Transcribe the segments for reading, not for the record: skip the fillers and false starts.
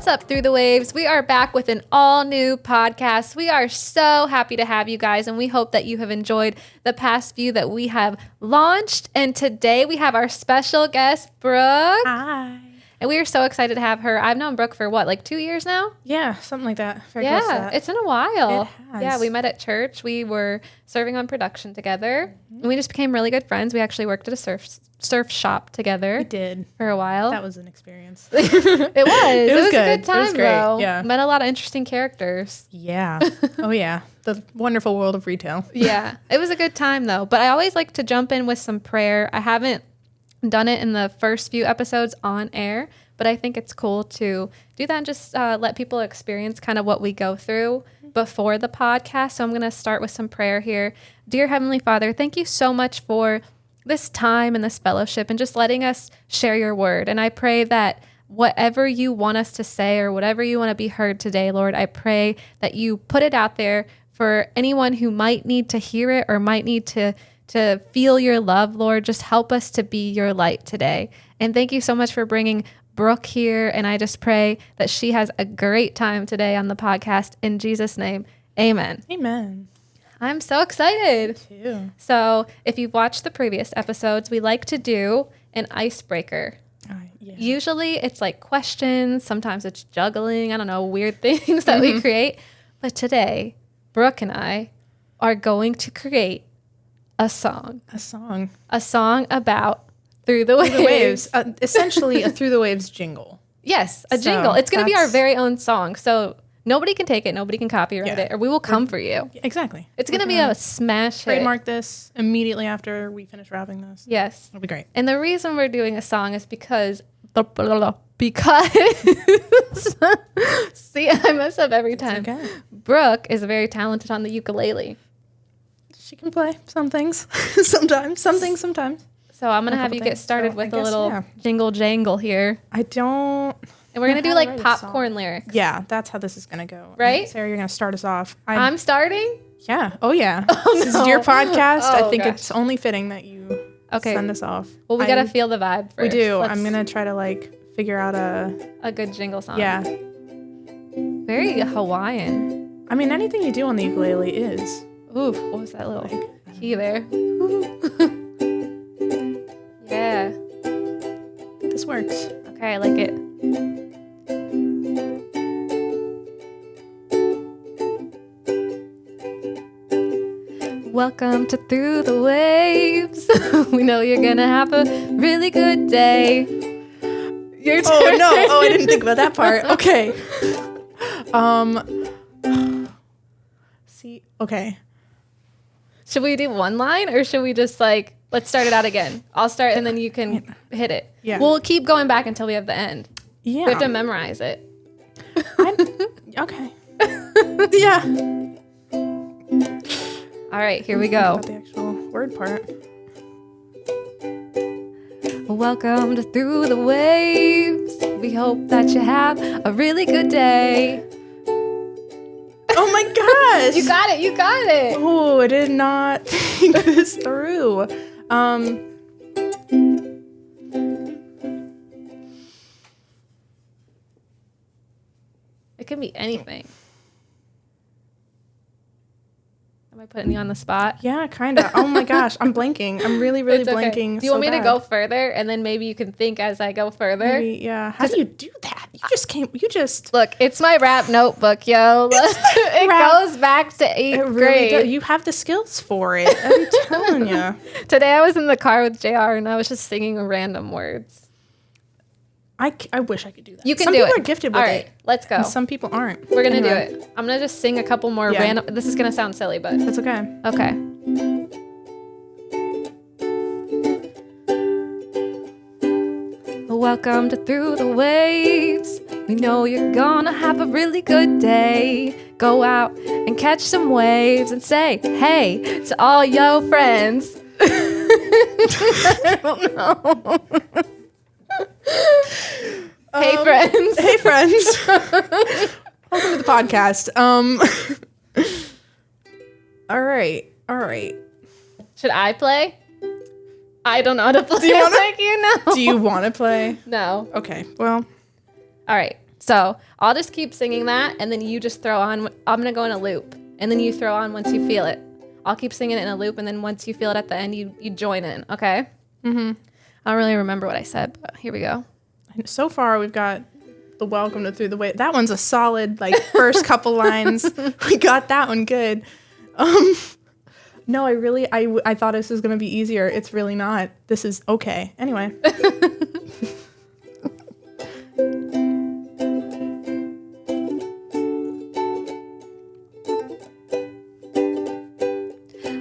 What's up, Through the Waves? We are back with an all-new podcast. We are so happy to have you guys, and we hope that you have enjoyed the past few that we have launched. And today we have our special guest, Brooke. Hi. And we are so excited to have her. I've known Brooke for what, like 2 years now? Yeah, something like that. Very close to that. It's been a while. It has. Yeah, we met at church. We were serving on production together. And we just became really good friends. We actually worked at a surf shop together. We did. For a while. That was an experience. It was. It was good. a good time, It was great. though. Yeah. Met a lot of interesting characters. Yeah. Oh, yeah. The wonderful world of retail. Yeah. It was a good time, though. But I always like to jump in with some prayer. I haven't done it in the first few episodes on air, but I think it's cool to do that and just let people experience kind of what we go through before the podcast. So I'm going to start with some prayer here. Dear Heavenly Father, thank you so much for this time and this fellowship and just letting us share your word. And I pray that whatever you want us to say or whatever you want to be heard today, Lord, I pray that you put it out there for anyone who might need to hear it or might need to feel your love, Lord. Just help us to be your light today. And thank you so much for bringing Brooke here. And I just pray that she has a great time today on the podcast. In Jesus' name, amen. Amen. I'm so excited. Too. So if you've watched the previous episodes, we like to do an icebreaker. Yeah. Usually it's like questions. Sometimes it's juggling. I don't know, weird things that we create. But today, Brooke and I are going to create a song. A song. A song about Through the Waves. Through the Waves. Essentially a Through the Waves jingle. Yes, a jingle. It's going to be our very own song. So nobody can take it. Nobody can copyright it. Or we will come for you. Exactly. It's going to be a smash hit. Trademark this immediately after we finish wrapping this. Yes. It'll be great. And the reason we're doing a song is because see, I mess up every time. Okay. Brooke is very talented on the ukulele. She can play some things. Sometimes. Some things sometimes. So I'm going to A have you couple get started things. with So I a guess, little yeah. jingle jangle here. I don't... And we're going to do know how like to write a popcorn song. lyrics. Yeah, that's how this is going to go. Right? Sarah, you're going to start us off. I'm starting? Yeah. Oh, yeah. Oh, This is your podcast. Oh, I think gosh. it's only fitting that you send us off. Well, we got to feel the vibe first. We do. Let's- I'm going to try to figure out a good jingle song. yeah. Very Hawaiian. I mean, anything you do on the ukulele is. Ooh, what was that little key there? Yeah. This works. Okay, I like it. Welcome to Through the Waves. We know you're gonna have a really good day. Your turn. Oh, no. Oh, I didn't think about that part. Okay. See, okay. Should we do one line or should we just let's start it out again? I'll start and then you can hit it. Yeah. We'll keep going back until we have the end. Yeah. We have to memorize it. Okay. Yeah. All right, here we go. About the actual word part. Welcome to Through the Waves. We hope that you have a really good day. Oh my gosh. You got it. You got it. Oh, I did not think this through. It can be anything. Am I putting you on the spot? Yeah, kind of. Oh my gosh, I'm blanking. I'm really It's okay. blanking. Do you want me so to bad. go further and then maybe you can think as I go further? Maybe, yeah. How do you do that? You just. Look, it's my rap notebook, yo. It rap. goes back to eighth It really grade. does. You have the skills for it. I'm telling you. Today I was in the car with JR and I was just singing random words. I wish I could do that. You can some do people it. are gifted All with right, it. let's go. And some people aren't. We're going to do Anyway, it. I'm going to just sing a couple more Yeah. random. This is going to sound silly, but It's okay. okay. Welcome to Through the Waves. We know you're gonna have a really good day. Go out and catch some waves and say hey to all your friends. I don't know. Hey friends. Hey friends. Welcome to the podcast. All right. Should I play? I don't know how to play. Do you wanna- like you know. Do you want to play? No. Okay. Well, All right. So I'll just keep singing that, and then you just throw on. I'm gonna go in a loop, and then you throw on once you feel it. I'll keep singing it in a loop, and then once you feel it at the end, you join in. Okay. I don't really remember what I said, but here we go. So far, we've got the welcome to Through the Wave. That one's a solid, like, first couple lines. We got that one good. No, I thought this was going to be easier. It's really not. This is okay. Anyway.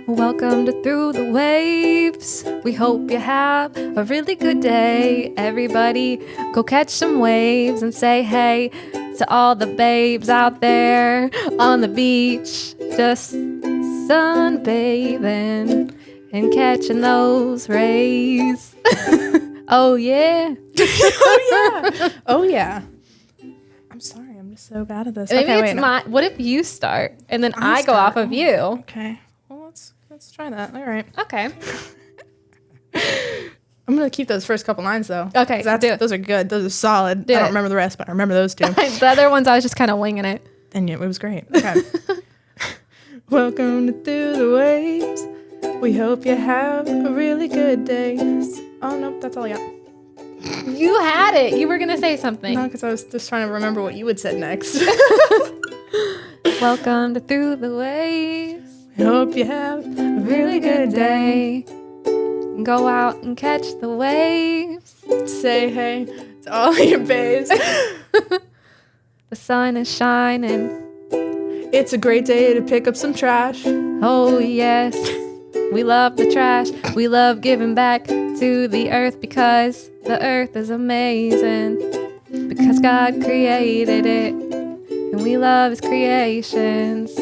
Welcome to Through the Waves. We hope you have a really good day. Everybody, go catch some waves and say hey to all the babes out there on the beach, just sunbathing and catching those rays. Oh, yeah. Oh, yeah. I'm sorry. I'm just so bad at this. Maybe what if you start and then I go off of you? Okay. Well, let's try that. All right. Okay. I'm going to keep those first couple lines, though. Okay, do it. Those are good. Those are solid. Do I don't it. remember the rest, but I remember those two. The other ones, I was just kind of winging it. And yeah, it was great. Okay. Welcome to Through the Waves. We hope you have a really good day. Oh, nope, that's all I got. You had it. You were going to say something. No, because I was just trying to remember what you had said next. Welcome to Through the Waves. We hope you have a really good day. Go out and catch the waves. Say hey to all your babes. The sun is shining. It's a great day to pick up some trash. Oh, yes. We love the trash. We love giving back to the earth because the earth is amazing. Because God created it. And we love his creations.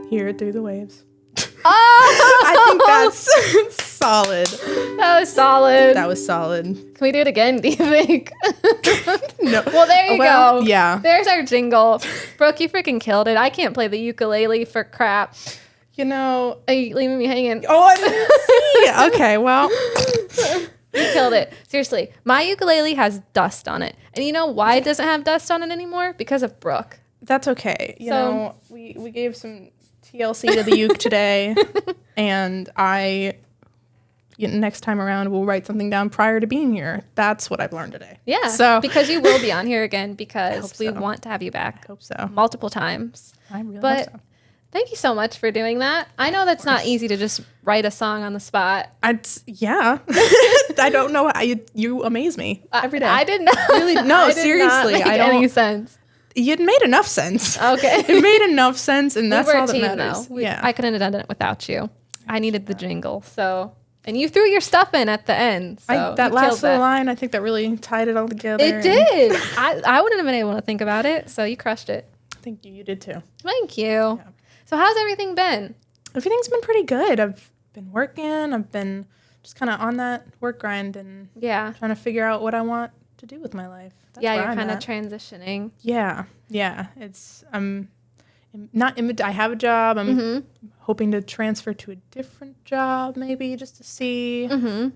Here Through the Waves. Oh! I think that's solid. That was solid. That was solid. Can we do it again, do you think? No. Well, there you go. Yeah. There's our jingle. Brooke, you freaking killed it. I can't play the ukulele for crap. You know. Are you leaving me hanging? Oh, I didn't see. Okay, well. You killed it. Seriously. My ukulele has dust on it. And you know why it doesn't have dust on it anymore? Because of Brooke. That's okay. You know, we gave some TLC to the uke today. And next time around, we'll write something down prior to being here. That's what I've learned today. Yeah. So because you will be on here again because we so. want to have you back. I hope so. Multiple times. I really But hope so. thank you so much for doing that. I know that's not easy to just write a song on the spot. Yeah. I don't know. You amaze me every day. I didn't know. Really? No, seriously. I don't make any sense. It made enough sense. Okay. It made enough sense, and that's we were all a that team, matters. though. Yeah. I couldn't have done it without you. I needed the jingle. So, and you threw your stuff in at the end. So that you last killed little that. line, I think that really tied it all together. It did. I wouldn't have been able to think about it. So you crushed it. Thank you. You did too. Thank you. So how's everything been? Everything's been pretty good. I've been working. I've been just kind of on that work grind and Yeah. trying to figure out what I want to do with my life. That's Yeah, where you're I'm kind of at. transitioning. Yeah. It's I have a job. I'm hoping to transfer to a different job maybe just to see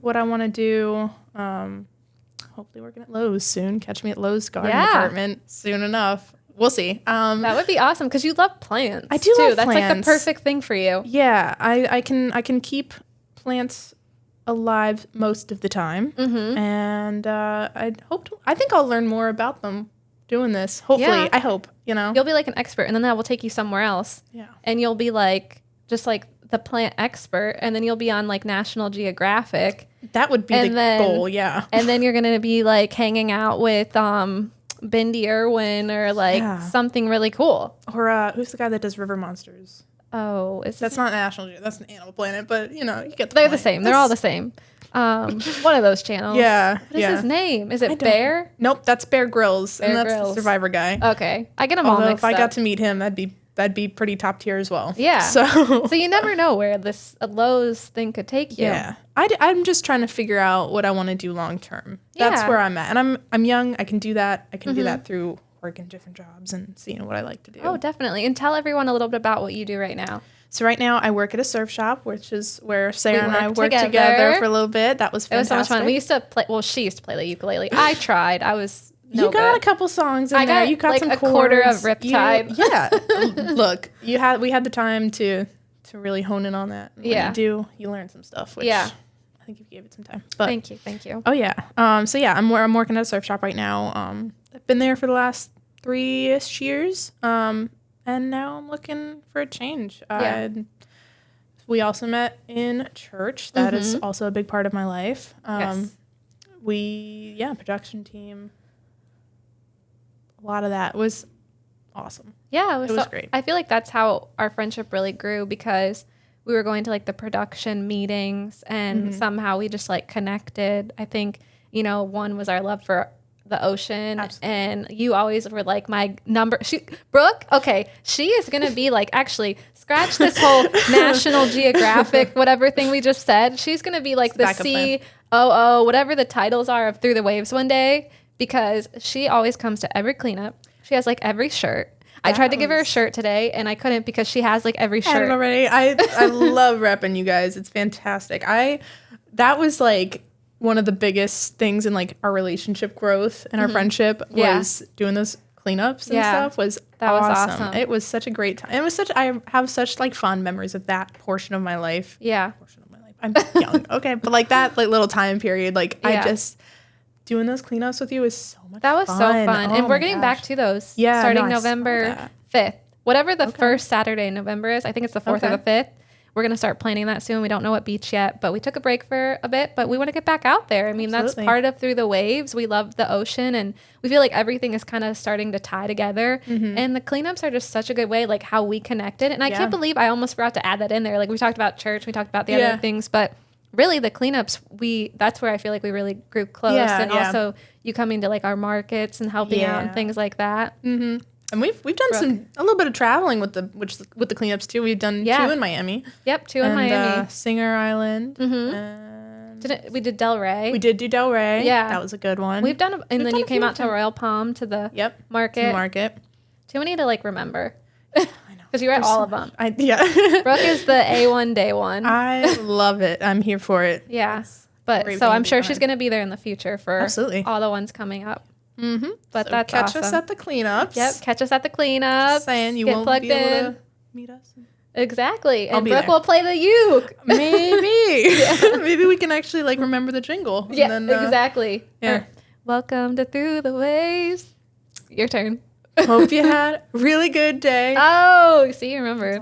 what I want to do. Hopefully working at Lowe's soon. Catch me at Lowe's garden department soon enough. We'll see. That would be awesome because you love plants. I do too. love That's like the plants. perfect thing for you. Yeah, I can keep plants alive most of the time, and I think I'll learn more about them doing this. Hopefully, Yeah. I hope. You'll be like an expert, and then that will take you somewhere else. Yeah. And you'll be like just like the plant expert, and then you'll be on like National Geographic, That would be And the then- goal. Yeah. and then you're gonna be like hanging out with Bindi Irwin or like something really cool. Or who's the guy that does River Monsters? Oh, That's not National Geographic. That's an Animal Planet. But you get the they're the point. same. They're all the same. One of those channels. Yeah. What is his name? Is it don't- Bear? Nope, that's Bear Grylls, and Bear that's the Grylls. Survivor guy. Okay, I get them all Although mixed if I up. got to meet him, that'd be pretty top tier as well. Yeah. So So you never know where this Lowe's thing could take you. yeah, I'm just trying to figure out what I want to do long term. That's Yeah. where I'm at, and I'm young. I can do that. I can do that through working different jobs and seeing what I like to do. Oh, definitely. And tell everyone a little bit about what you do right now. So right now I work at a surf shop, which is where Sarah and I worked worked together. together for a little bit. That was It was fantastic. so much fun. We used to play. Well, she used to play the ukulele. I tried. I was know You got bit. a couple songs in I there. got, You got like, some a chords. quarter of Riptide. Look, we had the time to really hone in on that. And when Yeah. you learn some stuff, which Yeah. I think you gave it some time. But Thank you. oh yeah. So yeah, I'm working at a surf shop right now. I've been there for the last 3-ish years. And now I'm looking for a change. Yeah. We also met in church. That is also a big part of my life. Yes. Production team. A lot of that was awesome. Yeah, It was great. I feel like that's how our friendship really grew, because we were going to like the production meetings and somehow we just like connected. I think, one was our love for the ocean. Absolutely. And you always were like my number. Brooke, okay, she is going to be like, actually, scratch this whole National Geographic, whatever thing we just said. She's going to be like the Backup plan. COO, whatever the titles are of Through the Waves one day, because she always comes to every cleanup. She has like every shirt. I tried to give her a shirt today and I couldn't, because she has like every I had it shirt. already. I love repping you guys. It's fantastic. That was like one of the biggest things in like our relationship growth and our friendship was doing those cleanups and stuff. That was awesome. It was such a great time. I have such like fond memories of that portion of my life. Yeah. I'm young. Okay. But like that like little time period, like Yeah. I just doing those cleanups with you was so much That was fun. so fun. Oh and we're my getting gosh. back to those Yeah, starting no, I saw November that. 5th. Whatever the first Saturday in November is. I think it's the 4th or Okay. the 5th. We're going to start planning that soon. We don't know what beach yet, but we took a break for a bit, but we want to get back out there. I mean, Absolutely. that's part of Through the Waves. We love the ocean and we feel like everything is kind of starting to tie together. And the cleanups are just such a good way, like how we connected. And I can't believe I almost forgot to add that in there. Like we talked about church, we talked about the other things, but really the cleanups, that's where I feel like we really grew close. And also you coming to like our markets and helping out and things like that. And we've done a little bit of traveling with the cleanups too. We've done 2 in Miami. Yep, 2 in Miami. Singer Island. We did Delray. We did do Delray. Yeah. That was a good one. We've done, and then done you a came few out to Royal Palm to the market. To the market. Too many to like remember. I know. Because you were at all of them. Yeah. Brooke is the A1 day one. I love it. I'm here for it. Yeah. But great so thing I'm to sure be she's fun. going to be there in the future for Absolutely. all the ones coming up. But So that's catch awesome. us at the cleanups. Yep. Catch us at the cleanup. Just saying you Get won't plugged be able in. to meet us. Exactly. And be Brooke there. will play the uke. Maybe. Maybe we can actually like remember the jingle. Yeah, And then, exactly. yeah. Or, welcome to Through the Waves. Your turn. Hope you had a really good day. Oh, see, you remembered.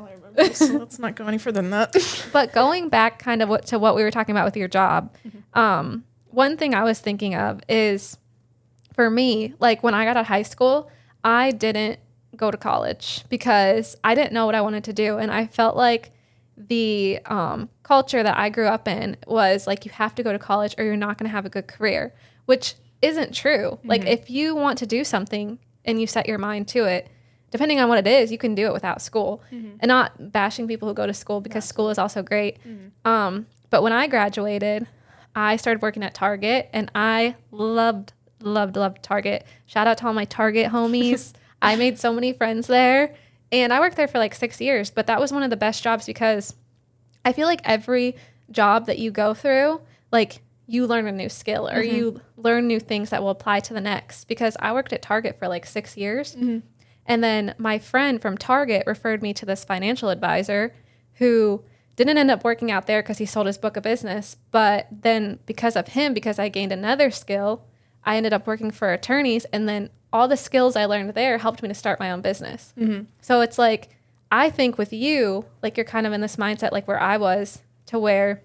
So let's not go any further than that. But going back kind of to what we were talking about with your job, one thing I was thinking of is, for me, like when I got out of high school, I didn't go to college because I didn't know what I wanted to do. And I felt like the culture that I grew up in was like, you have to go to college or you're not going to have a good career, which isn't true. Like if you want to do something and you set your mind to it, depending on what it is, you can do it without school. And not bashing people who go to school, because school is also great. But when I graduated, I started working at Target and I loved Target. Shout out to all my Target homies. I made so many friends there, and I worked there for like 6 years, but that was one of the best jobs because I feel like every job that you go through, like you learn a new skill or you learn new things that will apply to the next, because I worked at Target for like 6 years. And then my friend from Target referred me to this financial advisor who didn't end up working out there because he sold his book of business. But then because of him, because I gained another skill, I ended up working for attorneys. And then all the skills I learned there helped me to start my own business. So it's like, I think with you, like you're kind of in this mindset like where I was, to where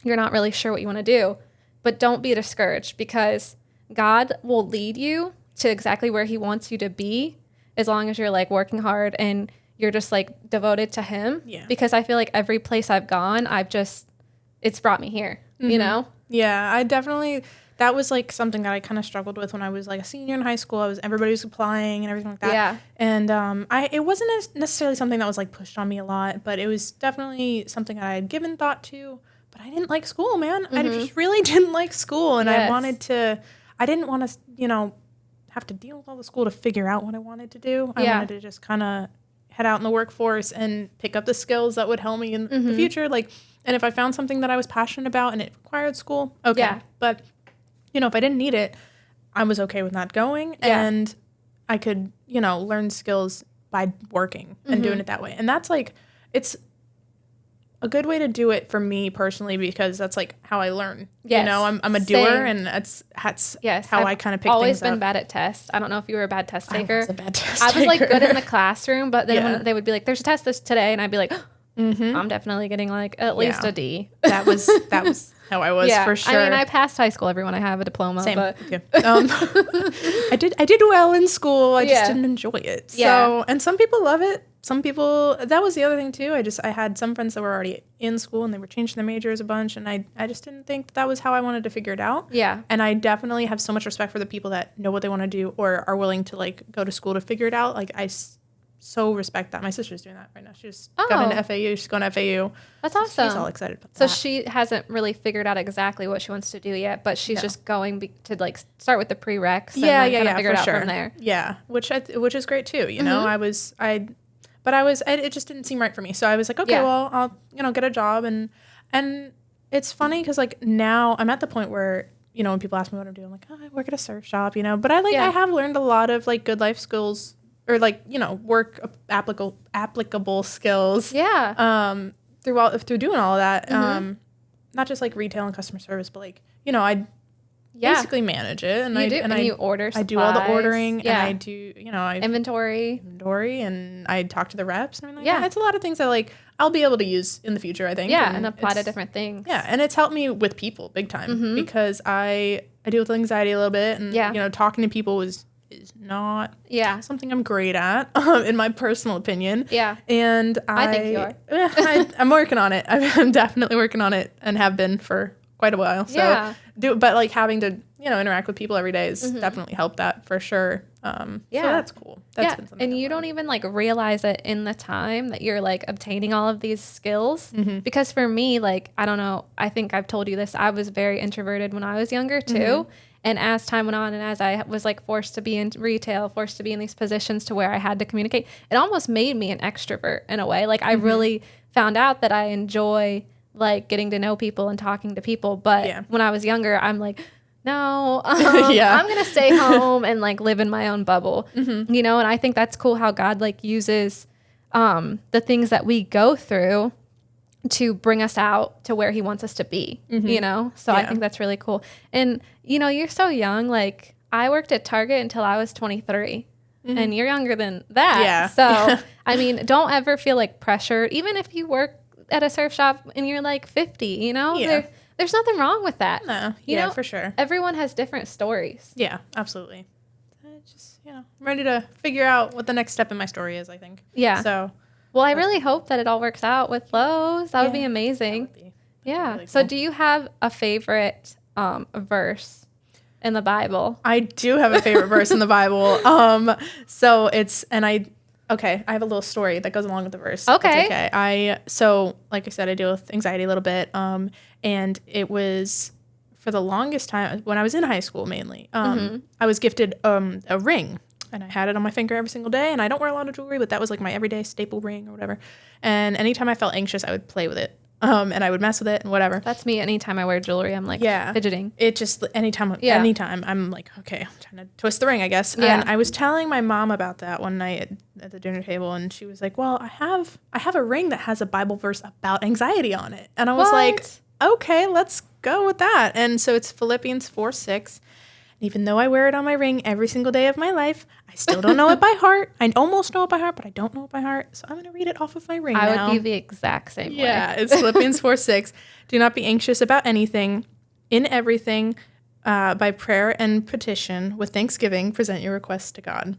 you're not really sure what you want to do. But don't be discouraged, because God will lead you to exactly where he wants you to be, as long as you're like working hard and you're just like devoted to him. Yeah. Because I feel like every place I've gone, it's brought me here, you know? Yeah, I definitely, that was like something that I kind of struggled with when I was like a senior in high school. Everybody was applying and everything like that. Yeah. And it wasn't necessarily something that was like pushed on me a lot, but it was definitely something I had given thought to. But I didn't like school, man. I just really didn't like school. And Yes. I didn't want to, have to deal with all the school to figure out what I wanted to do. I Yeah. wanted to just kind of head out in the workforce and pick up the skills that would help me in the future. Like, and if I found something that I was passionate about and it required school, okay. Yeah. But, if I didn't need it, I was okay with not going, Yeah. and I could, learn skills by working and doing it that way. And that's like, it's a good way to do it for me personally, because that's like how I learn. Yes. I'm a Same. doer, and that's Yes, how I've I kind of pick always things been up. bad at tests. I don't know if you were a bad test I taker. was a bad test I was like taker. good in the classroom, but then Yeah. when they would be like, "There's a test this today," and I'd be like, "I'm definitely getting like at least Yeah. a D." That was how I was for sure. I mean, I passed high school. Everyone, I have a diploma. Same. But Okay. I did well in school. I just Yeah. didn't enjoy it. So, Yeah. and some people love it. Some people, that was the other thing too. I had some friends that were already in school and they were changing their majors a bunch, and I just didn't think that was how I wanted to figure it out. yeah, And I definitely have so much respect for the people that know what they want to do or are willing to like go to school to figure it out. Like so respect that. My sister's doing that right now. She just got into FAU. She's going to FAU. that's She's all awesome. excited about So that. she hasn't really figured out exactly what she wants to do yet, but she's No. just going to like start with the prereqs. And Yeah, then kind of figure for it out sure. from there. Yeah, which is great too. You know, it just didn't seem right for me. So I was like, okay, Yeah. well, I'll get a job, and it's funny because like now I'm at the point where when people ask me what I'm doing, I'm like, oh, I work at a surf shop, but I Yeah. I have learned a lot of like good life skills or like work applicable skills. Yeah. Through doing all of that. Not just like retail and customer service, but like I Yeah. basically manage it, and you order I do all the supplies. ordering, Yeah. and I do I Inventory. inventory, and I talk to the reps and everything. Yeah. Like that. It's a lot of things that like I'll be able to use in the future, I think. Yeah, and apply to it's- different things. Yeah, and it's helped me with people big time because I deal with anxiety a little bit, and Yeah. talking to people is not Yeah. something I'm great at, in my personal opinion. Yeah. And I think you are. I'm working on it. I'm definitely working on it and have been for quite a while. So Yeah. but like having to, interact with people every day has definitely helped that for sure. So Yeah. that's cool. That's Yeah. been something And I've you don't learned. even like realize it in the time that you're like obtaining all of these skills. Mm-hmm. Because for me, like, I don't know, I think I've told you this, I was very introverted when I was younger too. Mm-hmm. And as time went on and as I was like forced to be in retail, forced to be in these positions to where I had to communicate, it almost made me an extrovert in a way. Like I really found out that I enjoy like getting to know people and talking to people. But Yeah. when I was younger, I'm like, no, Yeah. I'm going to stay home and like live in my own bubble, and I think that's cool how God like uses the things that we go through to bring us out to where he wants us to be, So I Yeah. think that's really cool. And, you're so young. Like I worked at Target until I was 23 and you're younger than that. Yeah. So, I mean, don't ever feel like pressured, even if you work at a surf shop and you're like 50, Yeah. there's nothing wrong with that. No, You yeah, know, for sure. Everyone has different stories. Yeah, absolutely. I just, I'm ready to figure out what the next step in my story is, I think. Yeah. So Well, I really hope that it all works out with Lowe's. That would be Yeah, amazing. that'd be Yeah. really So cool. do you have a favorite verse in the Bible? I do have a favorite verse in the Bible. So it's, and I have a little story that goes along with the verse. if that's Okay. So like I said, I deal with anxiety a little bit. And it was for the longest time when I was in high school mainly. I was gifted a ring, and I had it on my finger every single day. And I don't wear a lot of jewelry, but that was like my everyday staple ring or whatever. And anytime I felt anxious, I would play with it. And I would mess with it and whatever. That's me. Anytime I wear jewelry, I'm like Yeah. fidgeting. It just anytime I'm like, okay, I'm trying to twist the ring, I guess. Yeah. And I was telling my mom about that one night at the dinner table, and she was like, well, I have a ring that has a Bible verse about anxiety on it. And I was like, okay, let's go with that. And so it's Philippians 4:6. Even though I wear it on my ring every single day of my life, I still don't know it by heart. I almost know it by heart, but I don't know it by heart. So I'm going to read it off of my ring now. I would be the exact same Yeah, way. it's Philippians 4:6. Do not be anxious about anything. In everything, by prayer and petition, with thanksgiving, present your requests to God.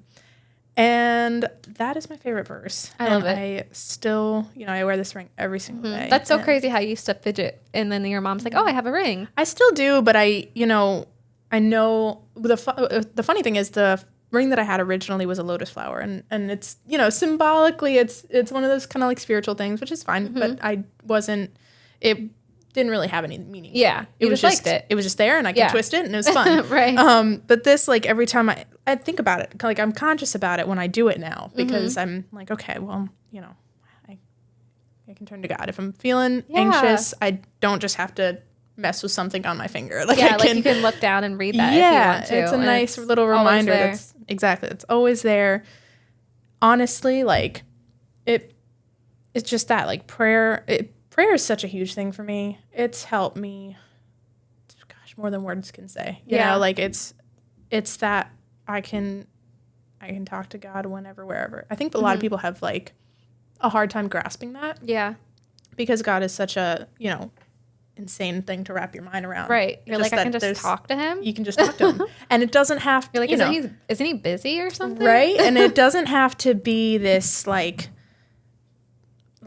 And that is my favorite verse. I love And it. I still, I wear this ring every single day. That's so And crazy how you used to fidget and then your mom's like, oh, I have a ring. I still do, but I know the funny thing is the ring that I had originally was a lotus flower, and it's symbolically it's one of those kind of like spiritual things, which is fine, but it didn't really have any meaning. Yeah. It You was just just liked it. It was just there, and I could Yeah. twist it, and it was fun. Right. But this, like, every time I think about it, like, I'm conscious about it when I do it now, because I'm like, okay, well, I can turn to God if I'm feeling Yeah. anxious. I don't just have to mess with something on my finger. Like Yeah, like you can look down and read that if you want to. It's a and nice it's little always reminder. there. That's exactly. It's always there. Honestly, like it's just that like prayer is such a huge thing for me. It's helped me, gosh, more than words can say. You know, like it's that I can talk to God whenever, wherever. I think a lot of people have like a hard time grasping that. Yeah. Because God is such a, insane thing to wrap your mind around. Right. You're like, I can just talk to him. You can just talk to him. And it doesn't have to, You're like, isn't he busy or something? Right? And it doesn't have to be this like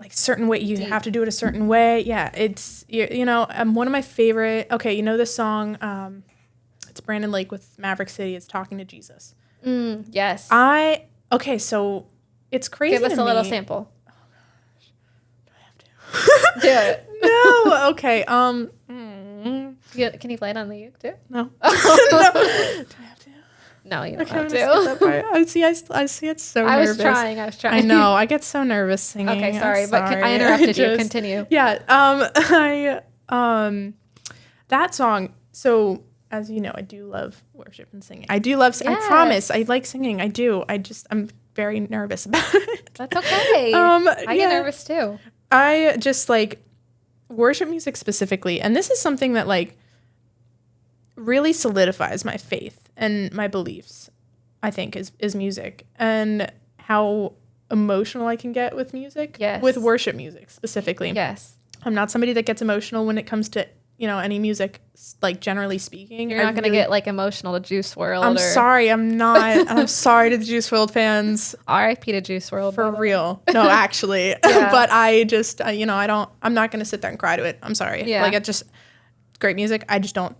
certain way. You have to do it a certain way. Yeah. It's, one of my favorite, this song, it's Brandon Lake with Maverick City. It's Talking to Jesus. Yes. So it's crazy. Give us a little sample. Oh gosh. Do I have to? Do it. No. Okay. Can you play it on the uke too? No. No. Do I have to? No, you don't Okay, have I'm gonna skip that to. part. I see it's so nervous. I was trying. I know. I get so nervous singing. Okay, sorry, I'm but I interrupted you. Continue. Yeah. That song. So as you know, I do love worship and singing. I do love. I promise. I like singing. I do. I'm very nervous about it. That's okay. I get nervous too. I just like worship music specifically, and this is something that like really solidifies my faith and my beliefs. I think is music and how emotional I can get with music. Yes. With worship music specifically. Yes. I'm not somebody that gets emotional when it comes to any music, like generally speaking. You're not going to get like emotional to Juice WRLD. I'm sorry, I'm not. I'm sorry to the Juice WRLD fans. R.I.P. to Juice WRLD. For real. No, actually. Yeah. But I just, I'm not going to sit there and cry to it. I'm sorry. Yeah. Like, it's just great music. I just don't,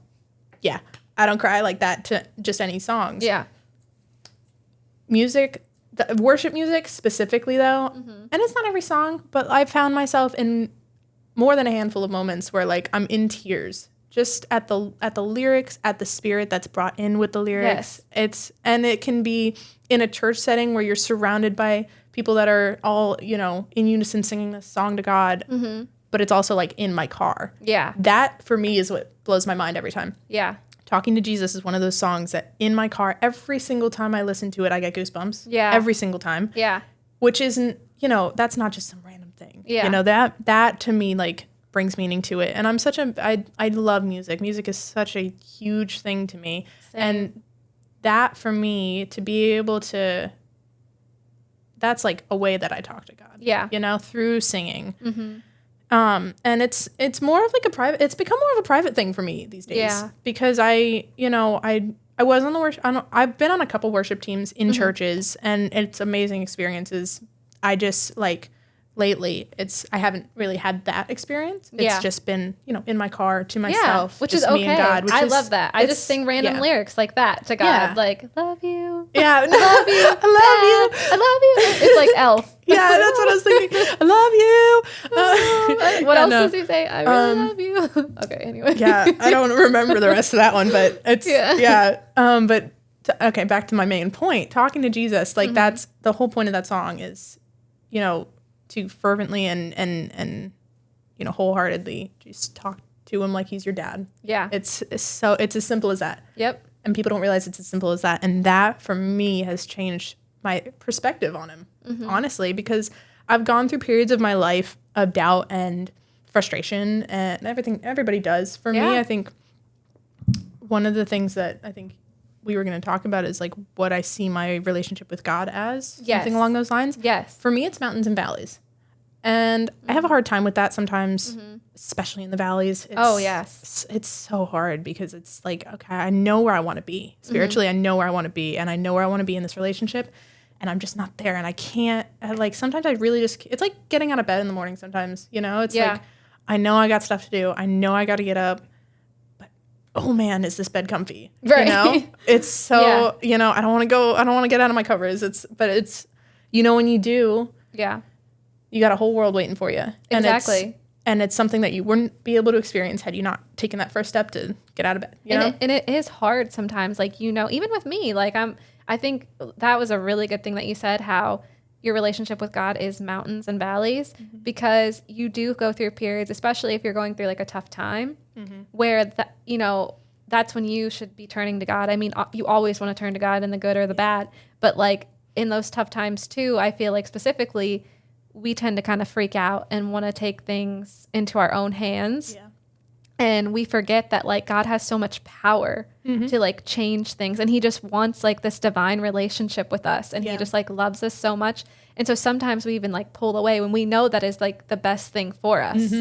I don't cry like that to just any songs. Yeah. Music, worship music specifically though, and it's not every song, but I found myself in more than a handful of moments where like I'm in tears just at the lyrics, at the spirit that's brought in with the lyrics. Yes. It can be in a church setting where you're surrounded by people that are all, in unison singing this song to God. Mm-hmm. But it's also like in my car. Yeah. That for me is what blows my mind every time. Yeah. Talking to Jesus is one of those songs that in my car, every single time I listen to it, I get goosebumps. Yeah. Every single time. Yeah. Which isn't, that's not just some random thing. Yeah. That to me, like, brings meaning to it. And I love music. Music is such a huge thing to me. Same. And that for me, to be able to, that's like a way that I talk to God. Yeah. Through singing. Mm-hmm. And it's more of like it's become more of a private thing for me these days. Yeah. Because I was on the worship, I've been on a couple worship teams in churches, and it's amazing experiences. I just like lately I haven't really had that experience. It's just been, in my car to myself, which just is okay. me and God, I love that. I just sing random lyrics like that to God. Yeah. Like, love you. Yeah. I love you. I love you. I love you. It's like Elf. Yeah, that's what I was thinking. I love you. What else does he say? I really love you. Okay, anyway. Yeah, I don't remember the rest of that one, but it's, okay, back to my main point. Talking to Jesus, like that's the whole point of that song is, to fervently and wholeheartedly just talk to him like he's your dad. Yeah. It's as simple as that. Yep. And people don't realize it's as simple as that. And that for me has changed my perspective on him, honestly, because I've gone through periods of my life of doubt and frustration and everything. Everybody does. For me, I think one of the things that I think we were going to talk about is like what I see my relationship with God as. Yes. Something along those lines. Yes. For me, it's mountains and valleys. And I have a hard time with that sometimes, especially in the valleys. It's so hard because it's like, okay, I know where I want to be. Spiritually, I know where I want to be. And I know where I want to be in this relationship. And I'm just not there. And I can't, sometimes I really just, it's like getting out of bed in the morning sometimes, It's like, I know I got stuff to do. I know I got to get up. But, oh man, is this bed comfy? Right. It's so, I don't want to get out of my covers. But it's, when you do. Yeah. You got a whole world waiting for you. Exactly. And it's something that you wouldn't be able to experience had you not taken that first step to get out of bed. And it is hard sometimes. Like, even with me, like I think that was a really good thing that you said, how your relationship with God is mountains and valleys, because you do go through periods, especially if you're going through like a tough time, where that's when you should be turning to God. I mean, you always want to turn to God in the good or the bad, but like in those tough times too, I feel like specifically we tend to kind of freak out and want to take things into our own hands. Yeah. And we forget that like God has so much power to like change things, and he just wants like this divine relationship with us, and he just like loves us so much. And so sometimes we even like pull away when we know that is like the best thing for us.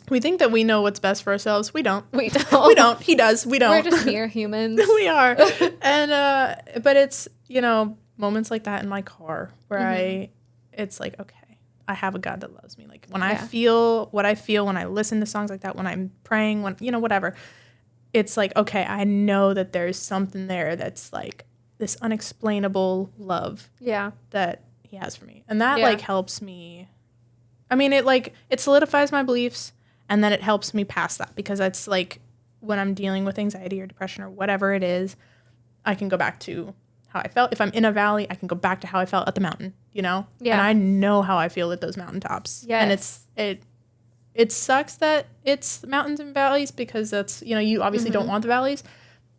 We think that we know what's best for ourselves. We don't. We don't. We don't. He does. We don't. We're just mere humans. We are. And but it's, you know, moments like that in my car where it's like, okay, I have a God that loves me. Like when I feel what I feel, when I listen to songs like that, when I'm praying, when, you know, whatever, it's like, okay, I know that there's something there that's like this unexplainable love that he has for me. And that like helps me. I mean, it solidifies my beliefs, and then it helps me pass that, because it's like when I'm dealing with anxiety or depression or whatever it is, I can go back to how I felt. If I'm in a valley, I can go back to how I felt at the mountain, you know? Yeah. And I know how I feel at those mountaintops. Yes. And it sucks that it's mountains and valleys, because that's, you know, you obviously don't want the valleys,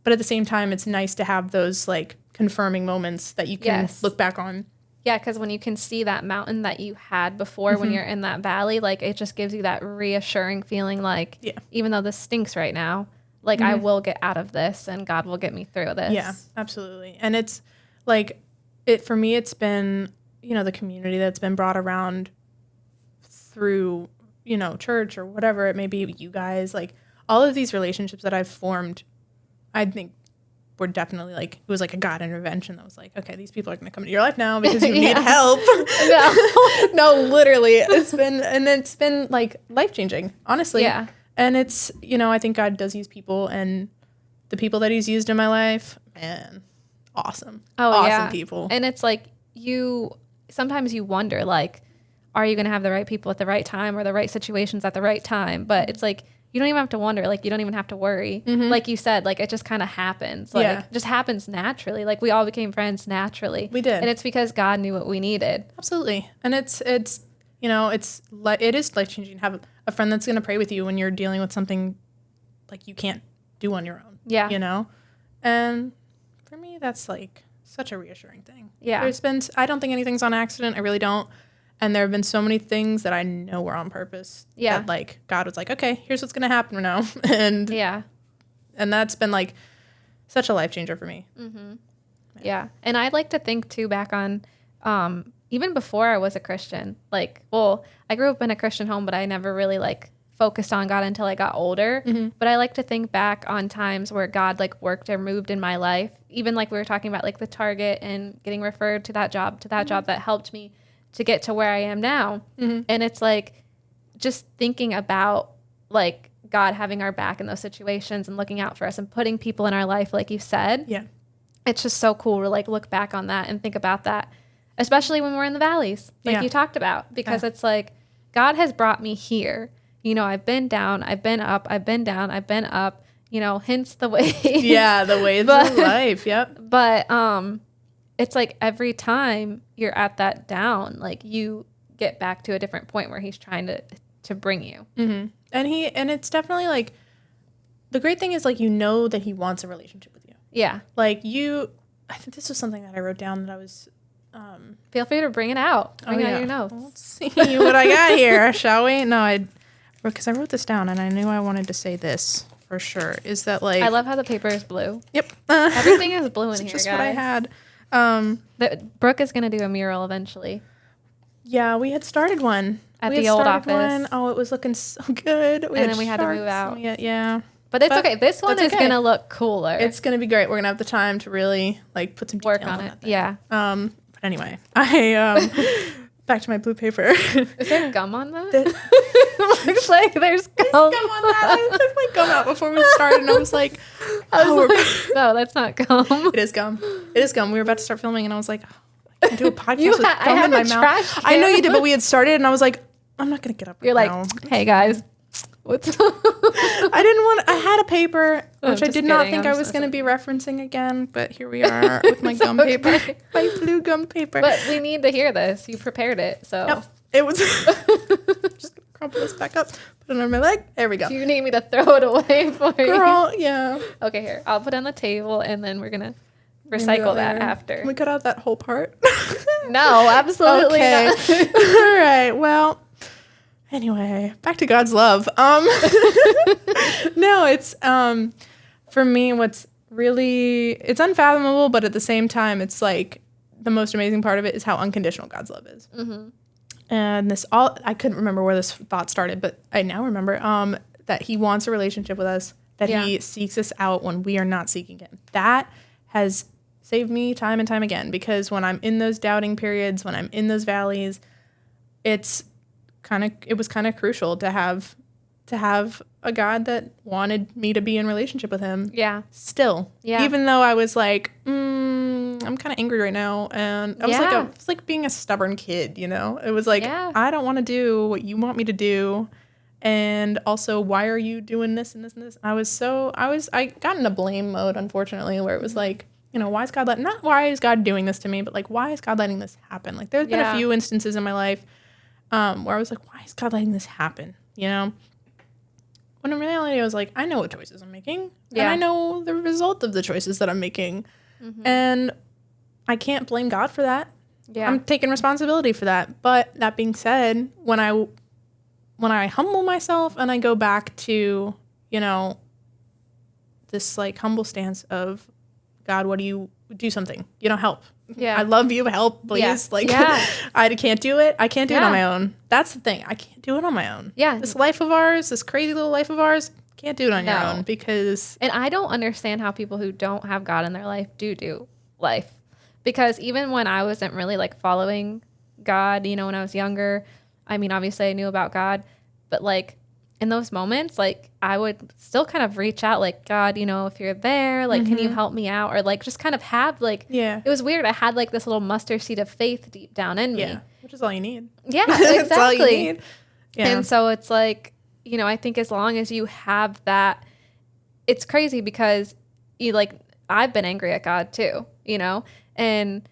but at the same time, it's nice to have those like confirming moments that you can look back on. Yeah, because when you can see that mountain that you had before when you're in that valley, like it just gives you that reassuring feeling like, even though this stinks right now, like I will get out of this and God will get me through this. Yeah, absolutely. And it's like, for me, it's been, you know, the community that's been brought around through, you know, church or whatever it may be, you guys, like all of these relationships that I've formed, I think were definitely like, it was like a God intervention that was like, okay, these people are going to come into your life now because you need help. No, literally. It's been like life-changing, honestly. Yeah. And it's, you know, I think God does use people, and the people that he's used in my life, man, awesome. Awesome people. And it's like sometimes you wonder, like, are you going to have the right people at the right time or the right situations at the right time? But it's like, you don't even have to wonder. Like, you don't even have to worry. Like you said, like, it just kind of happens. Like, it just happens naturally. Like, we all became friends naturally. We did. And it's because God knew what we needed. Absolutely. And it's you know, it is life-changing to have a friend that's going to pray with you when you're dealing with something like you can't do on your own. Yeah. You know? And for me, that's like such a reassuring thing. Yeah. I don't think anything's on accident. I really don't. And there have been so many things that I know were on purpose. Yeah. That like God was like, okay, here's what's going to happen now. And that's been like such a life changer for me. Yeah. And I'd like to think too back on, even before I was a Christian, like, well, I grew up in a Christian home, but I never really like focused on God until I got older. But I like to think back on times where God like worked or moved in my life. Even like we were talking about like the Target and getting referred to that job that helped me to get to where I am now. And it's like just thinking about like God having our back in those situations and looking out for us and putting people in our life, like you said. Yeah. It's just so cool to like look back on that and think about that, especially when we're in the valleys, like you talked about, because it's like God has brought me here. You know, I've been down, I've been up, I've been down, I've been up, you know, hence the waves. Yeah, the waves of life. Yep. But it's like every time you're at that down, like you get back to a different point where he's trying to bring you. And it's definitely like, the great thing is like, you know that he wants a relationship with you. Yeah. Like I think this was something that I wrote down that I was, feel free to bring it out. Bring out your notes. Let's see what I got here, shall we? No, because I wrote this down and I knew I wanted to say this for sure. Is that like, I love how the paper is blue. Yep. Everything is blue in it's here, just guys. what I had. Brooke is going to do a mural eventually. Yeah, we had started one. At the old office. Oh, it was looking so good. And then we had to move out. Yeah. But it's okay. This one is going to look cooler. It's going to be great. We're going to have the time to really like put some work detail on it. that thing. Yeah. But anyway, I back to my blue paper. Is there gum on that? Looks like there's gum. Gum on that. I took my gum out before we started, and I was like, no, that's not gum. It is gum. It is gum. We were about to start filming, and I was like, I can do a podcast with gum in my mouth. Trash can. I know you did, but we had started, and I was like, I'm not going to get up. You're now. like, hey guys, What's I didn't want. I had a paper I'm which I just did not kidding. think I'm I just was going to be messing referencing again, but here we are with my gum paper, okay. my blue gum paper. But we need to hear this. You prepared it, so. Yep, it was. Just gonna crumple this back up, put it on my leg. There we go. Do you need me to throw it away for you? Girl, yeah. Okay, here. I'll put it on the table, and then we're gonna recycle that later. after. Can we cut out that whole part? No, absolutely Okay. not. All right. Well, anyway, back to God's love. No, it's for me what's really it's unfathomable, but at the same time it's like the most amazing part of it is how unconditional God's love is. Mm-hmm. And I couldn't remember where this thought started, but I now remember that he wants a relationship with us, that he seeks us out when we are not seeking him. That has saved me time and time again, because when I'm in those doubting periods, when I'm in those valleys, it was kind of crucial to have a God that wanted me to be in relationship with him. Yeah. Still. Yeah. Even though I was like, I'm kind of angry right now. And I was like being a stubborn kid, you know? It was like, I don't want to do what you want me to do. And also, why are you doing this and this and this? I got in a blame mode, unfortunately, where it was like, you know, why is God doing this to me? But like, why is God letting this happen? Like, there's been a few instances in my life where I was like, why is God letting this happen? You know? When in reality, I was like, I know what choices I'm making. And I know the result of the choices that I'm making. Mm-hmm. And I can't blame God for that. Yeah. I'm taking responsibility for that. But that being said, when I humble myself and I go back to, you know, this like humble stance of, God, what do you do something? You know, help. Yeah. I love you. Help, please. Yeah. Like, I can't do it. I can't do it on my own. That's the thing. I can't do it on my own. Yeah. This life of ours, this crazy little life of ours, can't do it on your own because. And I don't understand how people who don't have God in their life do life. Because even when I wasn't really like following God, you know, when I was younger, I mean, obviously I knew about God, but like in those moments, like I would still kind of reach out like, God, you know, if you're there, like, can you help me out? Or like just kind of have like, it was weird. I had like this little mustard seed of faith deep down in me. Yeah, which is all you need. Yeah, exactly. That's all you need. Yeah. And so it's like, you know, I think as long as you have that, it's crazy because you like, I've been angry at God too, you know, and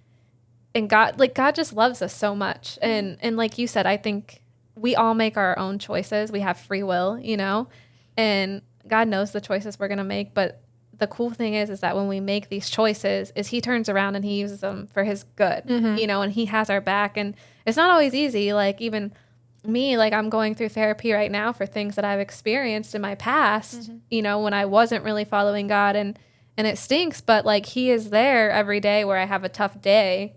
God, like God just loves us so much. And like you said, I think we all make our own choices. We have free will, you know, and God knows the choices we're going to make. But the cool thing is that when we make these choices is he turns around and he uses them for his good, you know, and he has our back. And it's not always easy. Like even me, like I'm going through therapy right now for things that I've experienced in my past, you know, when I wasn't really following God and it stinks, but like he is there every day where I have a tough day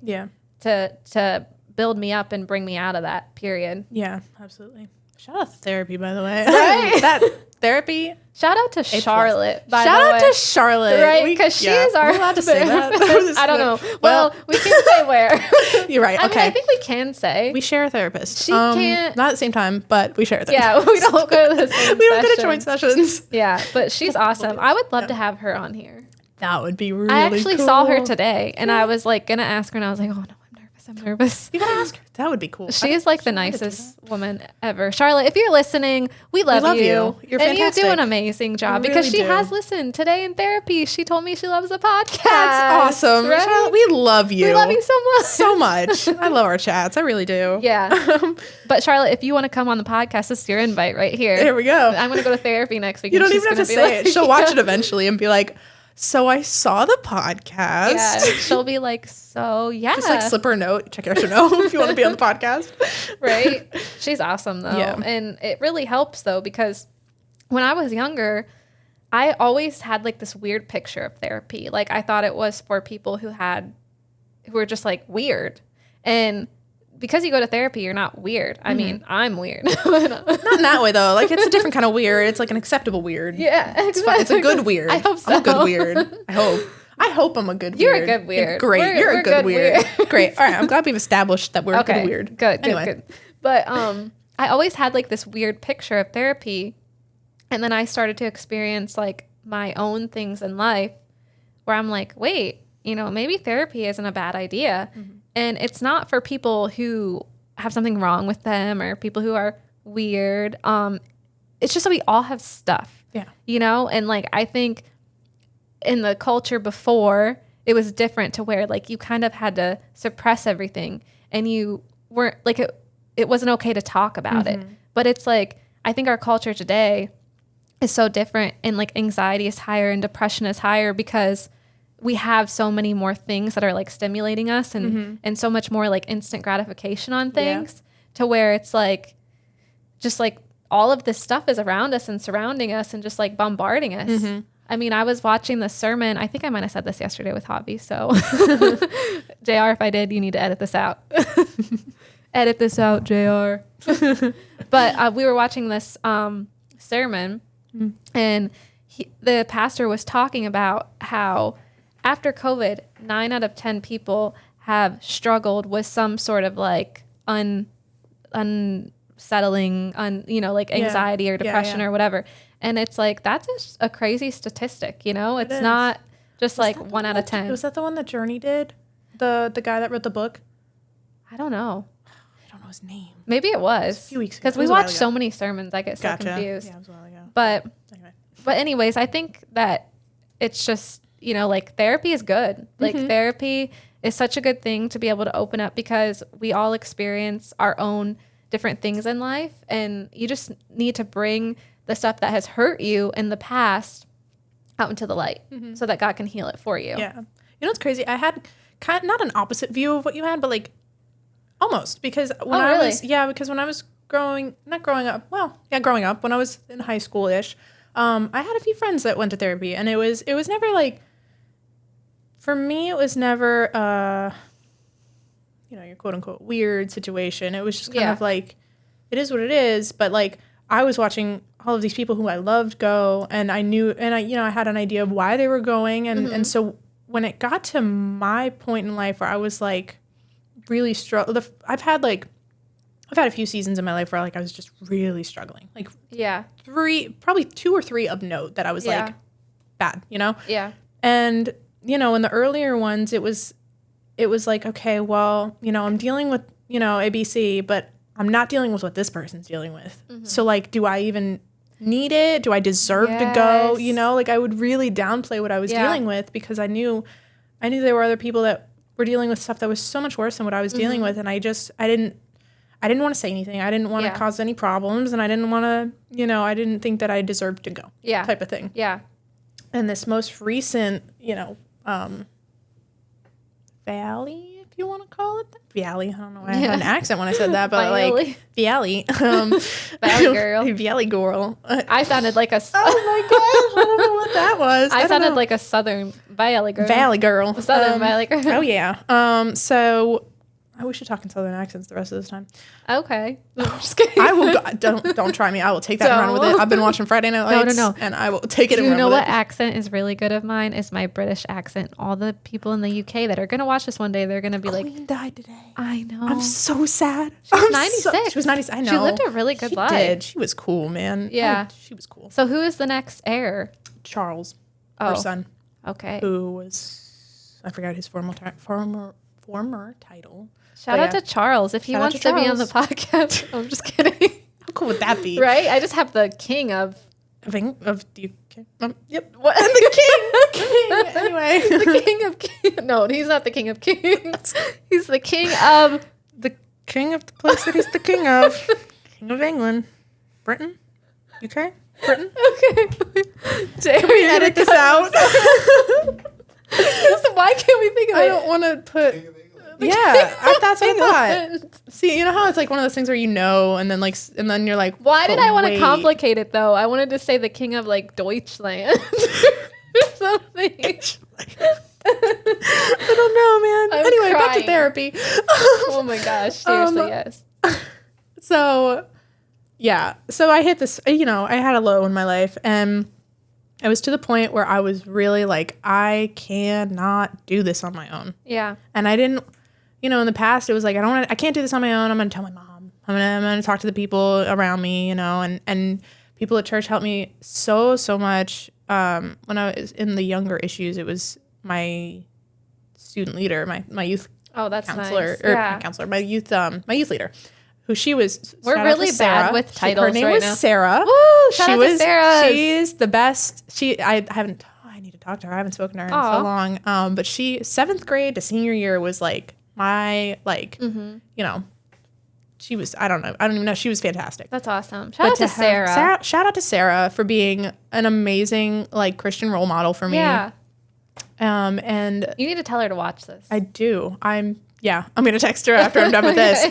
to build me up and bring me out of that period. Yeah, absolutely. Shout out to therapy, by the way. Right? That therapy. Shout out to Charlotte, by the way. Shout out to Charlotte. Right? Because she is our... Are we allowed to say that? I don't know. Well, we can't say where. You're right. Okay. I mean, I think we can say. We share a therapist. She can't... Not at the same time, but we share a therapist. Yeah, we don't go to the same We don't go to joint sessions. Yeah, but she's awesome. I would love to have her on here. That would be really I actually cool. saw her today, and I was like going to ask her, and I was like, oh, no. I'm nervous. You gotta ask her. That would be cool. She is like the nicest woman ever. Charlotte, if you're listening, we love you. You're and fantastic. you do an amazing job because really she do. has listened today in therapy. She told me she loves the podcast. That's awesome. Right? Charlotte, we love you. We love you so much. So much. I love our chats. I really do. Yeah. But Charlotte, if you want to come on the podcast, this is your invite right here. There we go. I'm going to go to therapy next week. You don't even have to say it. She'll watch it eventually and be like, so I saw the podcast. Yeah, she'll be like, so yeah. Just like slip her a note, check yes or no if you want to be on the podcast. Right? She's awesome though. Yeah. And it really helps though, because when I was younger, I always had like this weird picture of therapy. Like I thought it was for people who were just like weird. And because you go to therapy, you're not weird. I mean, I'm weird. Not in that way, though. Like, it's a different kind of weird. It's like an acceptable weird. Yeah. It's fun. It's a good weird. I hope so. I'm a good weird. I hope I'm a good You're weird. You're a good weird. Great. You're a good weird. Great. All right. I'm glad we've established that we're good weird. Good. But I always had like this weird picture of therapy. And then I started to experience like my own things in life where I'm like, wait, you know, maybe therapy isn't a bad idea. And it's not for people who have something wrong with them or people who are weird. it's just that we all have stuff. Yeah. You know, and like I think in the culture before, it was different to where like you kind of had to suppress everything and you weren't like it wasn't okay to talk about it. But it's like I think our culture today is so different, and like anxiety is higher and depression is higher because we have so many more things that are like stimulating us and so much more like instant gratification on things to where it's like just like all of this stuff is around us and surrounding us and just like bombarding us. I mean, I was watching the sermon. I think I might have said this yesterday with Hobby. So, JR, if I did, you need to edit this out. Edit this out, JR. But we were watching this sermon, and the pastor was talking about how after COVID, 9 out of 10 people have struggled with some sort of like unsettling, like anxiety or depression or whatever. And it's like, that's a crazy statistic, you know? It's not just like 1 out of 10. Was that the one that Journey did? The guy that wrote the book? I don't know. I don't know his name. Maybe it was. A few weeks ago. Because we watch so many sermons, I get so confused. Yeah, it was a while ago. But anyways, I think that it's just, you know, like therapy is good. Like therapy is such a good thing to be able to open up because we all experience our own different things in life. And you just need to bring the stuff that has hurt you in the past out into the light so that God can heal it for you. Yeah. You know what's crazy? I had kind of not an opposite view of what you had, but like almost because when when I was growing up, when I was in high school-ish, I had a few friends that went to therapy, and it was never like, for me, it was never, your quote unquote weird situation. It was just kind of like, it is what it is. But like, I was watching all of these people who I loved go, and I knew, and I had an idea of why they were going. And so when it got to my point in life where I was like really I've had a few seasons in my life where like I was just really struggling. Like probably 2 or 3 of note that I was like bad, you know? Yeah. And, in the earlier ones, it was like, okay, well, I'm dealing with, ABC, but I'm not dealing with what this person's dealing with. So like, do I even need it? Do I deserve to go? Like I would really downplay what I was dealing with because I knew there were other people that were dealing with stuff that was so much worse than what I was dealing with. And I didn't want to say anything. I didn't want to cause any problems, and I didn't want to, I didn't think that I deserved to go. Yeah. Type of thing. Yeah. And this most recent, valley, if you want to call it that. Valley. I don't know why I had an accent when I said that, but like valley. Valley girl. Valley girl. I sounded like a... Oh my gosh, I don't know what that was. I sounded like a southern valley girl. Valley girl. A southern valley girl. Oh yeah. So we should talk in southern accents the rest of this time. Okay. No, I'm just kidding. I will go, don't try me. I will take that and run with it. I've been watching Friday Night Lights. No. And I will take it and run with it. You know what accent is really good of mine is my British accent. All the people in the UK that are going to watch this one day, they're going to be like... Queen died today. I know. I'm so sad. She was 96. She was 96. I know. She lived a really good life. She did. She was cool, man. Yeah. She was cool. So who is the next heir? Charles. Her son. Okay. Who was... I forgot his former title. Shout out to Charles if he wants to be on the podcast. I'm just kidding. How cool would that be? Right? I just have the king of the UK. Yep. What? The king. Anyway. The king of kings. No, he's not the king of kings. He's the king of the place that he's the king of. King of England. Britain? UK? Britain? Okay. Can we edit this out? Why can't we think of it? I don't want to put... that's what I thought. See, you know how it's like one of those things where and then you're like, why did I want to complicate it though? I wanted to say the king of like Deutschland or something. I don't know, man. Anyway, back to therapy. Oh my gosh, seriously, yes. So I hit this. I had a low in my life, and I was to the point where I was really like, I cannot do this on my own. Yeah, and I didn't. In the past, it was like, I can't do this on my own. I'm going to tell my mom. I'm going to talk to the people around me, and people at church helped me so much. When I was in the younger issues, it was my student leader, my youth counselor, nice. Not counselor, my youth leader, who she was. We're really bad with titles. Her name was now. Sarah. Woo! Shout out to Sarah. She's the best. I need to talk to her. I haven't spoken to her in so long. But she 7th grade to senior year was like my you know, she was, I don't even know. She was fantastic. That's awesome. Shout out to Sarah. Shout out to Sarah for being an amazing like Christian role model for me. Yeah. And you need to tell her to watch this. I do. I'm going to text her after I'm done with this.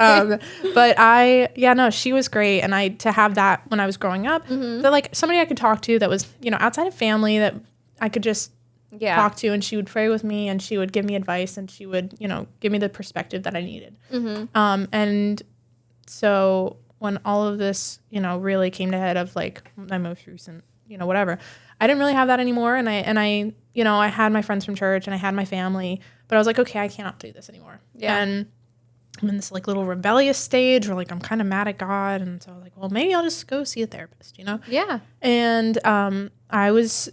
But she was great. And to have that when I was growing up, that like somebody I could talk to that was, you know, outside of family that I could just talk to, and she would pray with me and she would give me advice and she would, you know, give me the perspective that I needed. And so when all of this, you know, really came to head of like my most recent, you know, whatever, I didn't really have that anymore. And I, you know, I had my friends from church and I had my family, but I was like, okay, I cannot do this anymore. Yeah. And I'm in this like little rebellious stage where like I'm kind of mad at God. And so I was like, well, maybe I'll just go see a therapist, you know? Yeah. And I was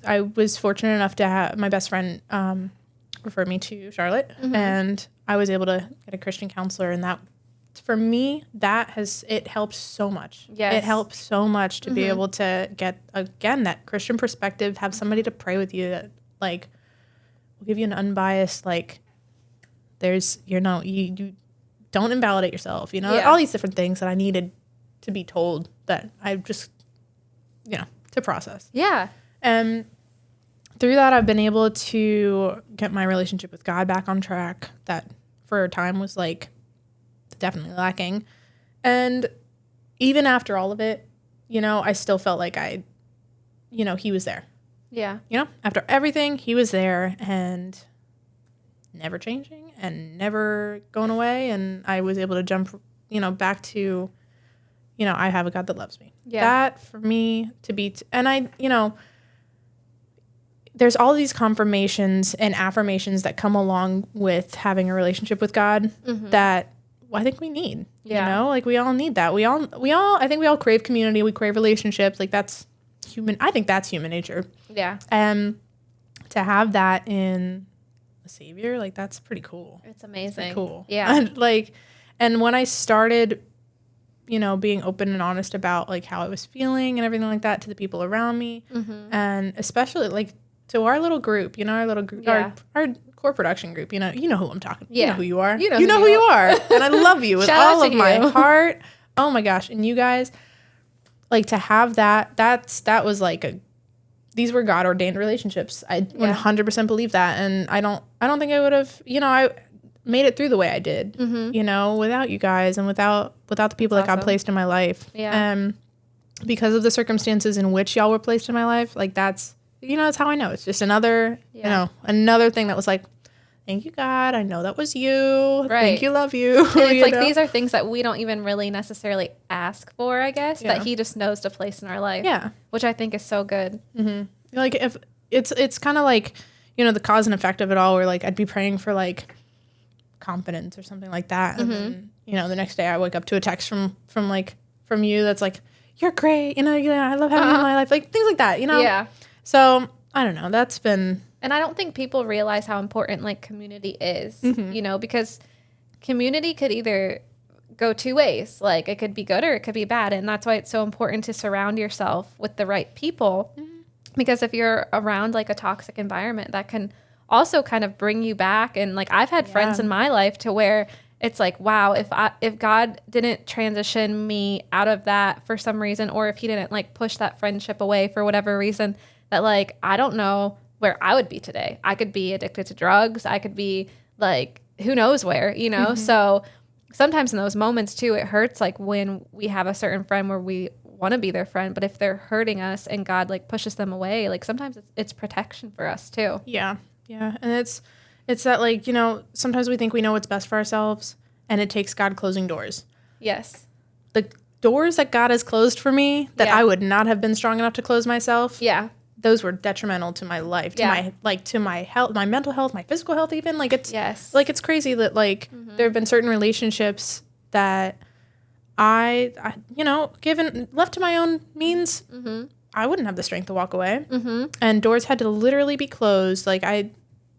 fortunate enough to have my best friend refer me to Charlotte, and I was able to get a Christian counselor, and that for me it helped so much. Yes. It helped so much to be able to get again that Christian perspective, have somebody to pray with you that like will give you an unbiased like there's you don't invalidate yourself, you know, all these different things that I needed to be told that I just, you know, to process. Yeah. And through that, I've been able to get my relationship with God back on track that for a time was like definitely lacking. And even after all of it, you know, I still felt like he was there. Yeah. You know, after everything, he was there and never changing and never going away. And I was able to jump, you know, back to, you know, I have a God that loves me. Yeah. That for me to be, and I, you know, there's all these confirmations and affirmations that come along with having a relationship with God that I think we need. Yeah. You know, like we all need that. We all, I think we all crave community. We crave relationships. Like that's human. I think that's human nature. Yeah. To have that in a Savior, like that's pretty cool. It's amazing. It's cool. Yeah. And when I started, you know, being open and honest about like how I was feeling and everything like that to the people around me, and especially like to our little group, you know, our little group, our core production group, you know who I'm talking. Yeah. You know who you are. You know who you are. And I love you with all of my heart. Oh my gosh. And you guys, like to have that was like these were God ordained relationships. I 100% believe that. And I don't think I would have, you know, I made it through the way I did, you know, without you guys and without the people that God placed in my life. Yeah. Because of the circumstances in which y'all were placed in my life, like that's, you know, that's how I know. It's just another, you know, another thing that was like, thank you, God. I know that was you. Right. Thank you, love you. And it's like these are things that we don't even really necessarily ask for, I guess, that he just knows to place in our life. Yeah. Which I think is so good. Like if it's kind of like, you know, the cause and effect of it all, where like I'd be praying for like confidence or something like that. And then, you know, the next day I wake up to a text from you that's like, you're great. You know, I love having you in my life. Like things like that, you know? Yeah. So I don't know. That's been. And I don't think people realize how important like community is, you know, because community could either go two ways. Like it could be good or it could be bad. And that's why it's so important to surround yourself with the right people. Because if you're around like a toxic environment, that can also kind of bring you back. And like I've had friends in my life to where it's like, wow, if God didn't transition me out of that for some reason, or if he didn't like push that friendship away for whatever reason, that like, I don't know where I would be today. I could be addicted to drugs. I could be like, who knows where, you know? So sometimes in those moments too, it hurts like when we have a certain friend where we want to be their friend, but if they're hurting us and God like pushes them away, like sometimes it's protection for us too. Yeah. Yeah. And it's that like, you know, sometimes we think we know what's best for ourselves and it takes God closing doors. Yes. The doors that God has closed for me that I would not have been strong enough to close myself. Yeah. Those were detrimental to my life, to my health, my mental health, my physical health, even like it's like it's crazy that like there have been certain relationships that I you know, left to my own means, I wouldn't have the strength to walk away, and doors had to literally be closed. Like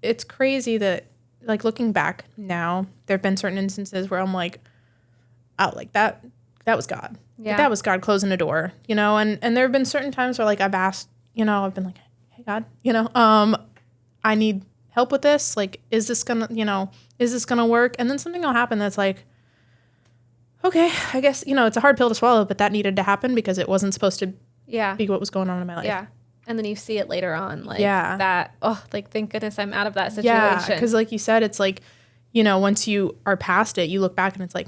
it's crazy that like looking back now, there have been certain instances where I'm like, oh, like that was God. Yeah. Like, that was God closing a door, you know, and there have been certain times where like I've asked, you know, I've been like, hey God, you know, I need help with this. Like, is this gonna work? And then something will happen that's like, okay, I guess, you know, it's a hard pill to swallow, but that needed to happen because it wasn't supposed to Yeah. be what was going on in my life. Yeah. And then you see it later on, like Yeah. that. Oh, like thank goodness I'm out of that situation. Yeah, because like you said, it's like, you know, once you are past it, you look back and it's like,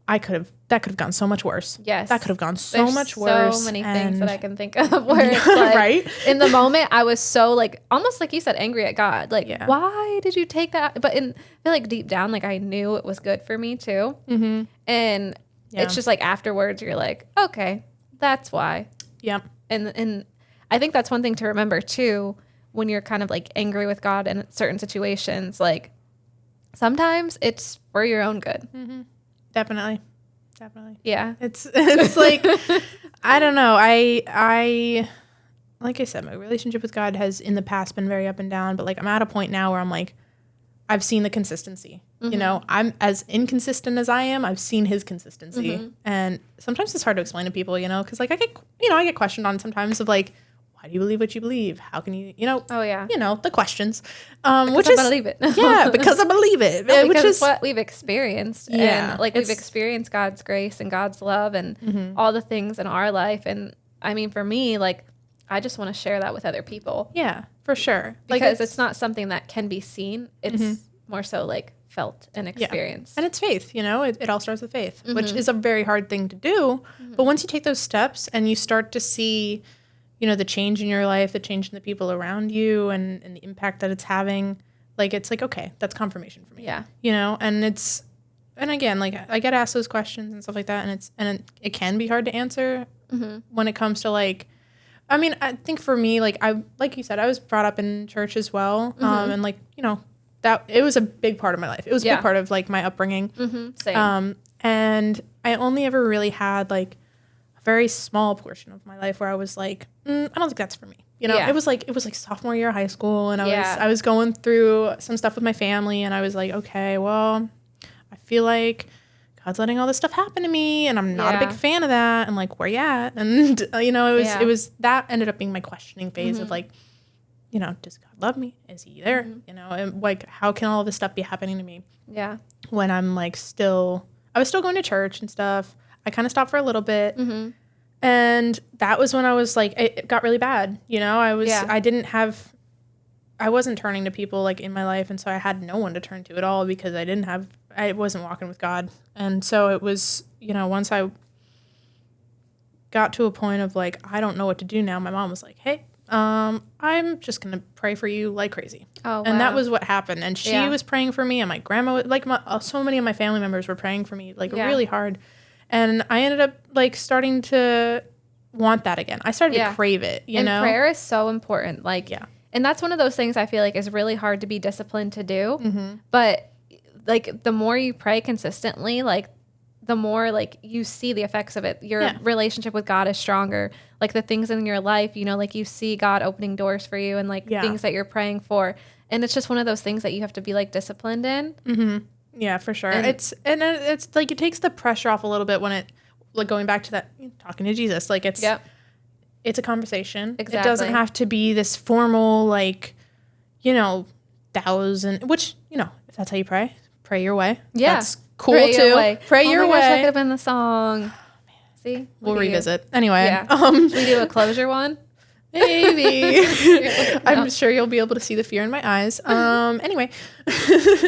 that could have gone so much worse. Yes. That could have gone so There's much worse. So many things and that I can think of where it's like, right? In the moment, I was so like, almost like you said, angry at God. Like, Yeah. why did you take that? But I feel like deep down, like I knew it was good for me too. Mm-hmm. And Yeah. it's just like afterwards, you're like, okay, that's why. Yep. And I think that's one thing to remember too, when you're kind of like angry with God in certain situations. Like sometimes it's for your own good. Mm-hmm. Definitely. Yeah. It's like, I don't know. I like I said, my relationship with God has in the past been very up and down, but like I'm at a point now where I'm like, I've seen the consistency. Mm-hmm. You know, I'm as inconsistent as I am. I've seen his consistency, Mm-hmm. and sometimes it's hard to explain to people. You know, because like I get questioned on sometimes of like, why do you believe what you believe? How can you, you know? Oh yeah. You know the questions, Which I believe it. yeah, because I believe it, No, which because is it's what we've experienced. Yeah, And like we've it's- experienced God's grace and God's love and all the things in our life. And I mean, for me, like I just want to share that with other people yeah, for sure. because it's not something that can be seen. It's more so like felt and experienced. And it's faith, you know, it all starts with faith, which is a very hard thing to do. But once you take those steps and you start to see, you know, the change in your life, the change in the people around you and the impact that it's having, like, it's like, okay, that's confirmation for me. Yeah. You know, and again, like I get asked those questions and stuff like that. And it can be hard to answer when it comes to like, I mean, I think for me, like like you said, I was brought up in church as well. And like, you know, that it was a big part of my life. It was a big part of like my upbringing. Same. And I only ever really had like a very small portion of my life where I was like, I don't think that's for me. You know, Yeah. it was like sophomore year of high school, and Yeah. I was going through some stuff with my family, and I was like, okay, well, I feel like God's letting all this stuff happen to me, and I'm not a big Yeah. fan of that. And like, where you at? And you know, Yeah. it was that ended up being my questioning phase of like, you know, does God love me? Is he there? You know, and like, how can all this stuff be happening to me Yeah. when I'm like I was still going to church and stuff. I kind of stopped for a little bit. And that was when I was like, it got really bad. You know, I wasn't turning to people like in my life. And so I had no one to turn to at all because I wasn't walking with God. And so it was, you know, once I got to a point of like, I don't know what to do now, my mom was like, hey, I'm just going to pray for you like crazy. Oh, And that wow. was what happened. And she Yeah. was praying for me, and my grandma, like so many of my family members were praying for me, like Yeah. really hard. And I ended up like starting to want that again. I started Yeah. to crave it, you And know? prayer is so important. Like, Yeah. And that's one of those things I feel like is really hard to be disciplined to do. Mm-hmm. But like the more you pray consistently, like the more like you see the effects of it. Your Yeah. relationship with God is stronger. Like the things in your life, you know, like you see God opening doors for you and like Yeah. things that you're praying for. And it's just one of those things that you have to be like disciplined in. Mm-hmm. Yeah, for sure. And- It's like it takes the pressure off a little bit when it, like going back to that talking to Jesus, like it's a conversation. It doesn't Exactly. have to be this formal, like, you know, which, you know, if that's how you pray your way. Yeah. That's cool Pray too. Your way. Pray Oh your my gosh, that way. could have been the song. See? We'll Look at you. revisit. Anyway. Yeah. Should we do a closure one? Maybe. looking I'm up. sure you'll be able to see the fear in my eyes. Anyway.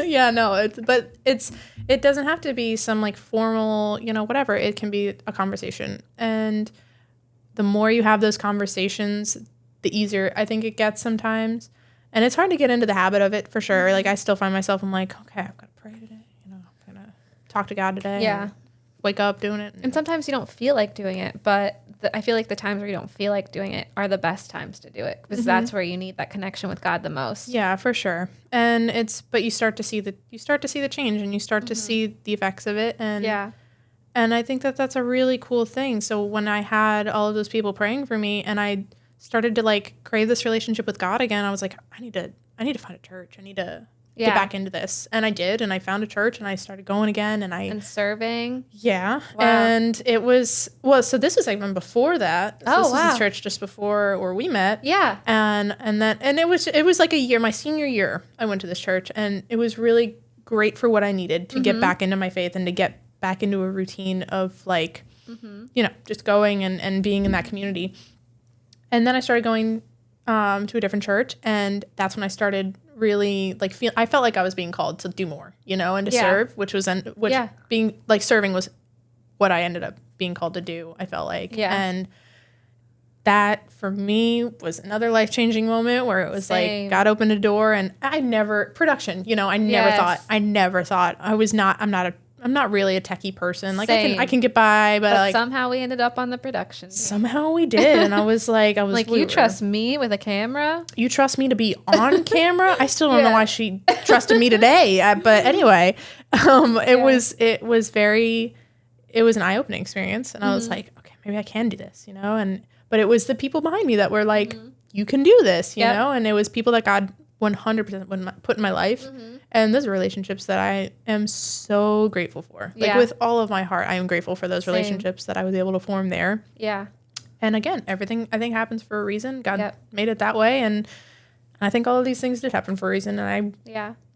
Yeah, no, it doesn't have to be some like formal, you know, whatever. It can be a conversation. And the more you have those conversations, the easier I think it gets sometimes. And it's hard to get into the habit of it for sure. Like I still find myself, I'm like, okay, I've got to pray today. You know, I'm going to talk to God today. Yeah. And wake up doing it. And sometimes you don't feel like doing it, but I feel like the times where you don't feel like doing it are the best times to do it because that's where you need that connection with God the most. Yeah, for sure. And but you start to see the change, and you start to see the effects of it. And Yeah. and I think that that's a really cool thing. So when I had all of those people praying for me, and I started to like crave this relationship with God again, I was like, I need to find a church. I need to get back into this. And I did, and I found a church, and I started going again, and serving. Yeah. Wow. And it was, so this was even before that. So this was the church just before where we met. Yeah. And it was like a year, my senior year, I went to this church, and it was really great for what I needed to get back into my faith and to get back into a routine of like, just going and being in that community. And then I started going to a different church, and that's when I started really like I felt like I was being called to do more, and to serve, being like serving was what I ended up being called to do. I felt like, and that for me was another life-changing moment where it was like God opened a door, and I never thought I'm not really a techie person. Like I can get by, but like somehow we ended up on the production team. Somehow we did, and I was like, you trust me with a camera? You trust me to be on camera? I still don't know why she trusted me today. But anyway, it was an eye-opening experience, and I was like, okay, maybe I can do this, but it was the people behind me that were like, you can do this, you know, and it was people that God 100% put in my life. And those are relationships that I am so grateful for. Like with all of my heart, I am grateful for those relationships that I was able to form there. Yeah. And again, everything I think happens for a reason. God made it that way. And I think all of these things did happen for a reason. And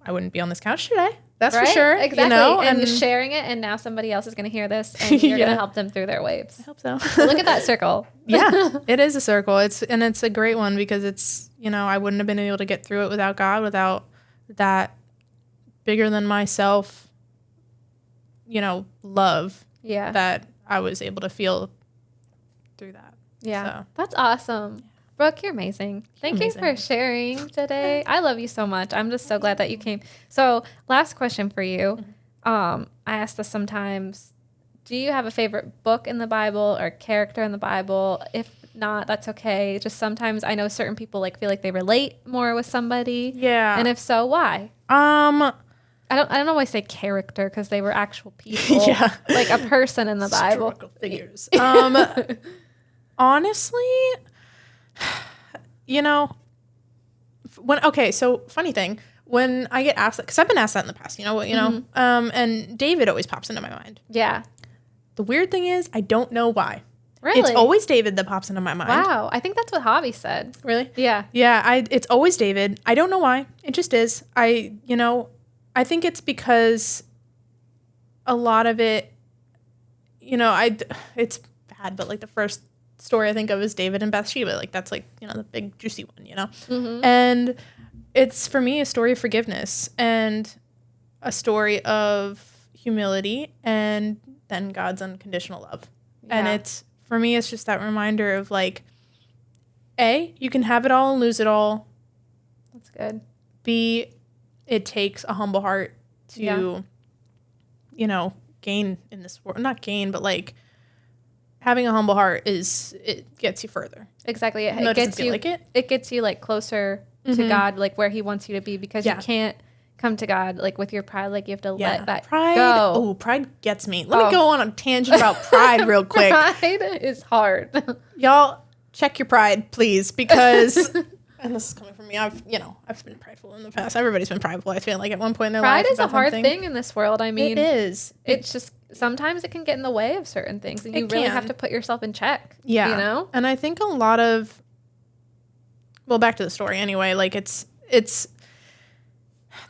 I wouldn't be on this couch today. That's for sure. Exactly. And you're sharing it, and now somebody else is going to hear this, and you're going to help them through their waves. I hope so. Look at that circle. Yeah, it is a circle. It's a great one because it's, I wouldn't have been able to get through it without God, without that bigger than myself, love that I was able to feel through that. Yeah. So. That's awesome. Brooke, you're amazing. Thank you for sharing today. I love you so much. I'm just so glad that you came. So last question for you. I ask this sometimes. Do you have a favorite book in the Bible or character in the Bible? If not, that's okay. Just sometimes I know certain people feel like they relate more with somebody. Yeah. And if so, why? I don't always say character because they were actual people. Yeah. Like a person in the Bible. Historical figures. Honestly, so funny thing, when I get asked that, because I've been asked that in the past, and David always pops into my mind. Yeah. The weird thing is, I don't know why. Really? It's always David that pops into my mind. Wow. I think that's what Javi said. Really? Yeah. Yeah, it's always David. I don't know why. It just is. I think it's because a lot of it, it's bad, but the first story I think of is David and Bathsheba. That's the big juicy one, Mm-hmm. And it's for me a story of forgiveness and a story of humility and then God's unconditional love. Yeah. And for me, it's just that reminder of A, you can have it all and lose it all. That's good. B, it takes a humble heart to, gain in this world. Not gain, but having a humble heart it gets you further. Exactly. It gets you it gets you closer to God, where he wants you to be, because you can't come to God with your pride. You have to let that pride go. Oh, pride gets me. Let me go on a tangent about pride real quick. Pride is hard. Y'all check your pride, please, because and this is coming from me. I've been prideful in the past. Everybody's been prideful. I feel like at one point in their life. Pride is a hard thing in this world. I mean, it is. It's just sometimes it can get in the way of certain things, and you really have to put yourself in check. Yeah. And I think a lot of, back to the story anyway. It's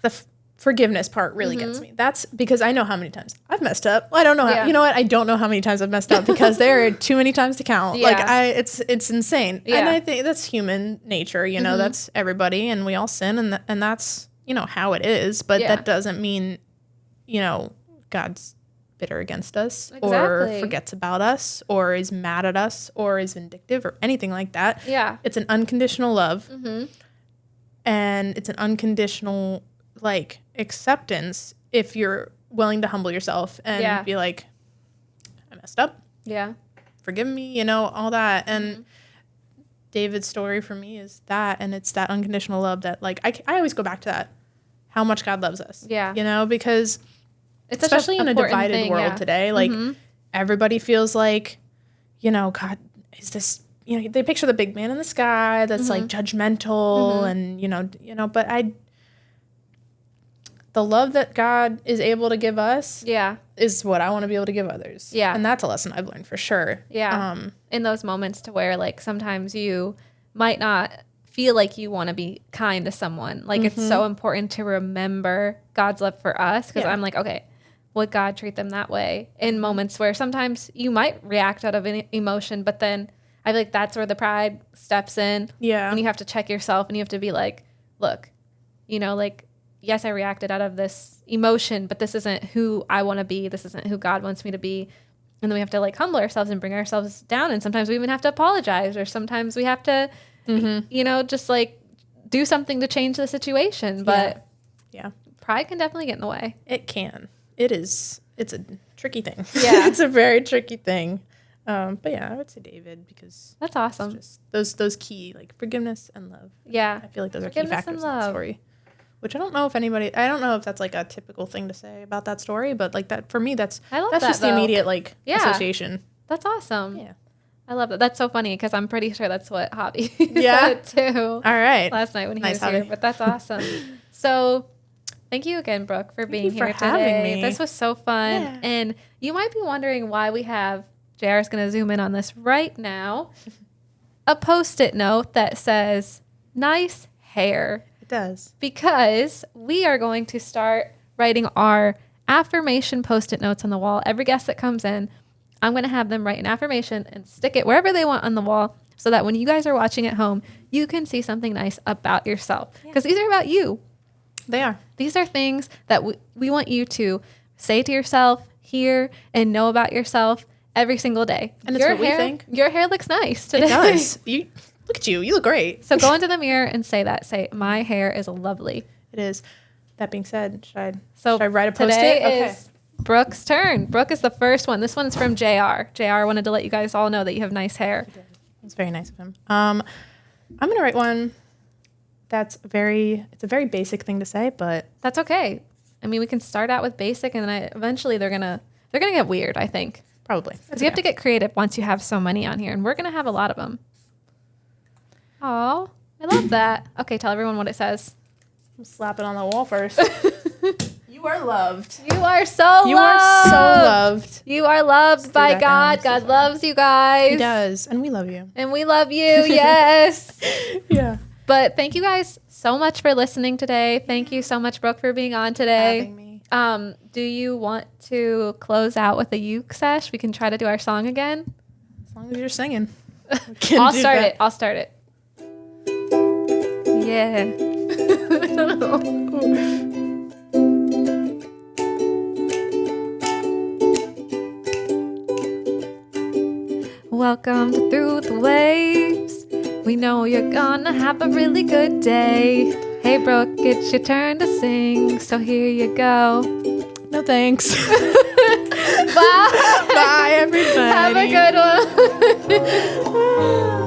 the forgiveness part really gets me. That's because I know how many times I've messed up. Well, I don't know how. You know what? I don't know how many times I've messed up because there are too many times to count. It's insane. Yeah. And I think that's human nature. That's everybody, and we all sin, and that's how it is. But that doesn't mean God's bitter against us or forgets about us or is mad at us or is vindictive or anything like that. Yeah. It's an unconditional love. Mm-hmm. And it's an unconditional acceptance if you're willing to humble yourself and be like, I messed up. Yeah. Forgive me, all that. And David's story for me is that, and it's that unconditional love that I always go back to that, how much God loves us. Yeah. Because it's especially in a divided world today, everybody feels like, God, is this, they picture the big man in the sky that's judgmental and, but the love that God is able to give us Yeah. is what I want to be able to give others. Yeah. And that's a lesson I've learned for sure. Yeah. In those moments to where like sometimes you might not feel like you want to be kind to someone. Like it's so important to remember God's love for us because I'm like, okay, would God treat them that way in moments where sometimes you might react out of any emotion, but then I feel like that's where the pride steps in. Yeah. And you have to check yourself and you have to be like, look, you know, like, yes, I reacted out of this emotion, but this isn't who I want to be. This isn't who God wants me to be. And then we have to like humble ourselves and bring ourselves down. And sometimes we even have to apologize, or sometimes we have to, you know, just like do something to change the situation. But yeah, pride can definitely get in the way. it can. It is. It's a tricky thing. Yeah. It's a very tricky thing. But yeah, I would say David because That's awesome. it's just those key, like forgiveness and love. Yeah. I feel like those are key Forgiveness and factors in the love. story. Which I don't know if that's like a typical thing to say about that story, but like that for me, that's I love that's that, just the though. immediate like Yeah. association. That's awesome. Yeah. I love that. That's so funny because I'm pretty sure that's what Hobby Yeah. said too All right. last night when he Nice, was here. Hobby. But that's awesome. So thank you again, Brooke, for being you here for having today. me. This was so fun. Yeah. And you might be wondering why we have, JR is going to zoom in on this right now, a Post-it note that says, nice hair. It does. Because we are going to start writing our affirmation Post-it notes on the wall. Every guest that comes in, I'm going to have them write an affirmation and stick it wherever they want on the wall so that when you guys are watching at home, you can see something nice about yourself. Because these are about you. They are. These are things that we want you to say to yourself, hear, and know about yourself every single day. And it's what we think. Your hair looks nice today. It does. You look at you. You look great. So go into the mirror and say that. Say, my hair is lovely. It is. That being said, should So I write a Post-it? today is Brooke's turn. Brooke is the first one. This one's from JR. JR wanted to let you guys all know that you have nice hair. It's very nice of him. I'm gonna write one that's it's a very basic thing to say, but That's okay. I mean, we can start out with basic, and then eventually they're gonna get weird, I think. probably. Because you have to get creative once you have so many on here, and we're gonna have a lot of them. Oh, I love that. Okay, tell everyone what it says. Slap it on the wall first. You are loved. You are so loved. You are so loved. You are loved by that God. down. God loves you guys. He does, and we love you. And we love you. Yes. Yeah. But thank you guys so much for listening today. Thank you so much, Brooke, for being on today. Having me. Do you want to close out with a uke sesh? We can try to do our song again. As long as you're singing. I'll start it. Yeah. Welcome to Through the Waves. We know you're gonna have a really good day. Hey, Brooke, it's your turn to sing, so here you go. No thanks. Bye. Bye, everybody. Have a good one.